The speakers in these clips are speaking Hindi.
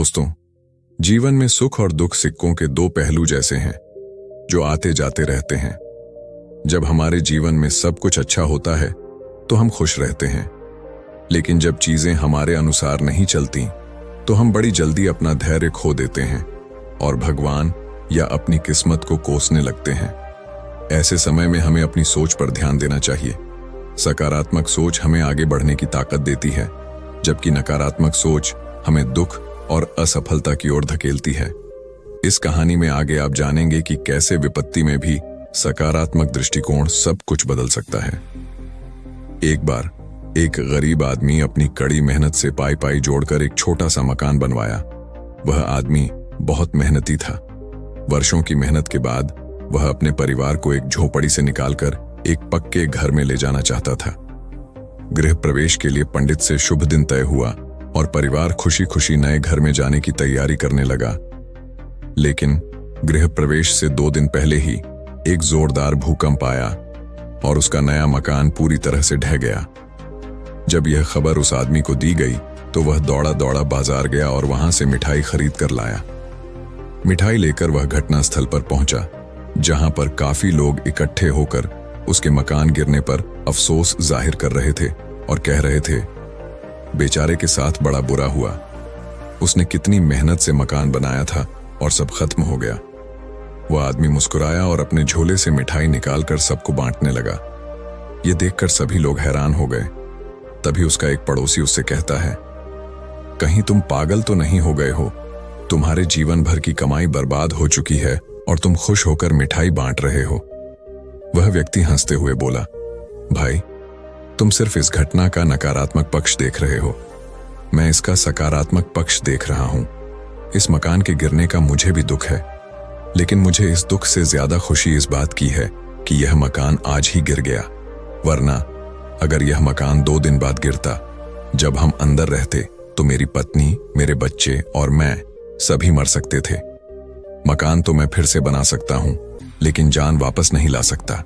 दोस्तों, जीवन में सुख और दुख सिक्कों के दो पहलू जैसे हैं जो आते जाते रहते हैं। जब हमारे जीवन में सब कुछ अच्छा होता है तो हम खुश रहते हैं, लेकिन जब चीजें हमारे अनुसार नहीं चलती तो हम बड़ी जल्दी अपना धैर्य खो देते हैं और भगवान या अपनी किस्मत को कोसने लगते हैं। ऐसे समय में हमें अपनी सोच पर ध्यान देना चाहिए। सकारात्मक सोच हमें आगे बढ़ने की ताकत देती है, जबकि नकारात्मक सोच हमें दुख और असफलता की ओर धकेलती है। इस कहानी में आगे आप जानेंगे कि कैसे विपत्ति में भी सकारात्मक दृष्टिकोण सब कुछ बदल सकता है। एक बार एक गरीब आदमी अपनी कड़ी मेहनत से पाई पाई जोड़कर एक छोटा सा मकान बनवाया। वह आदमी बहुत मेहनती था। वर्षों की मेहनत के बाद वह अपने परिवार को एक झोपड़ी से निकालकर एक पक्के घर में ले जाना चाहता था। गृह प्रवेश के लिए पंडित से शुभ दिन तय हुआ और परिवार खुशी खुशी नए घर में जाने की तैयारी करने लगा। लेकिन गृह प्रवेश से 2 दिन पहले ही एक जोरदार भूकंप आया और उसका नया मकान पूरी तरह से ढह गया। जब यह खबर उस आदमी को दी गई तो वह दौड़ा दौड़ा बाजार गया और वहां से मिठाई खरीद कर लाया। मिठाई लेकर वह घटनास्थल पर पहुंचा, जहां पर काफी लोग इकट्ठे होकर उसके मकान गिरने पर अफसोस जाहिर कर रहे थे और कह रहे थे, बेचारे के साथ बड़ा बुरा हुआ। उसने कितनी मेहनत से मकान बनाया था और सब खत्म हो गया। वह आदमी मुस्कुराया और अपने झोले से मिठाई निकालकर सबको बांटने लगा। यह देखकर सभी लोग हैरान हो गए। तभी उसका एक पड़ोसी उससे कहता है, कहीं तुम पागल तो नहीं हो गए हो? तुम्हारे जीवन भर की कमाई बर्बाद हो चुकी है और तुम खुश होकर मिठाई बांट रहे हो। वह व्यक्ति हंसते हुए बोला, भाई, तुम सिर्फ इस घटना का नकारात्मक पक्ष देख रहे हो। मैं इसका सकारात्मक पक्ष देख रहा हूं। इस मकान के गिरने का मुझे भी दुख है, लेकिन मुझे इस दुख से ज्यादा खुशी इस बात की है कि यह मकान आज ही गिर गया। वरना अगर यह मकान 2 दिन बाद गिरता, जब हम अंदर रहते, तो मेरी पत्नी, मेरे बच्चे और मैं सभी मर सकते थे। मकान तो मैं फिर से बना सकता हूं, लेकिन जान वापस नहीं ला सकता।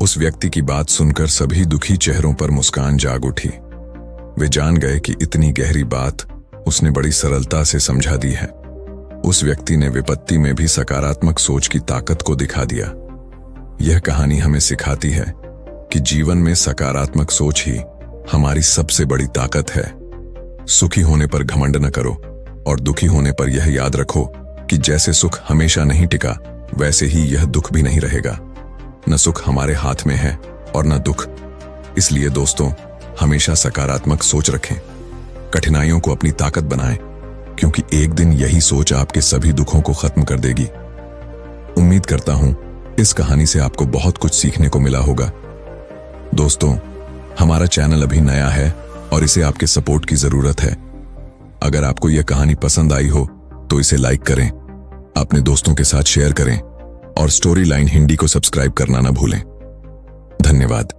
उस व्यक्ति की बात सुनकर सभी दुखी चेहरों पर मुस्कान जाग उठी। वे जान गए कि इतनी गहरी बात उसने बड़ी सरलता से समझा दी है। उस व्यक्ति ने विपत्ति में भी सकारात्मक सोच की ताकत को दिखा दिया। यह कहानी हमें सिखाती है कि जीवन में सकारात्मक सोच ही हमारी सबसे बड़ी ताकत है। सुखी होने पर घमंड न करो और दुखी होने पर यह याद रखो कि जैसे सुख हमेशा नहीं टिका, वैसे ही यह दुख भी नहीं रहेगा। न सुख हमारे हाथ में है और न दुख। इसलिए दोस्तों, हमेशा सकारात्मक सोच रखें, कठिनाइयों को अपनी ताकत बनाएं, क्योंकि एक दिन यही सोच आपके सभी दुखों को खत्म कर देगी। उम्मीद करता हूं इस कहानी से आपको बहुत कुछ सीखने को मिला होगा। दोस्तों, हमारा चैनल अभी नया है और इसे आपके सपोर्ट की जरूरत है। अगर आपको यह कहानी पसंद आई हो तो इसे लाइक करें, अपने दोस्तों के साथ शेयर करें और स्टोरी लाइन हिंदी को सब्सक्राइब करना ना भूलें। धन्यवाद।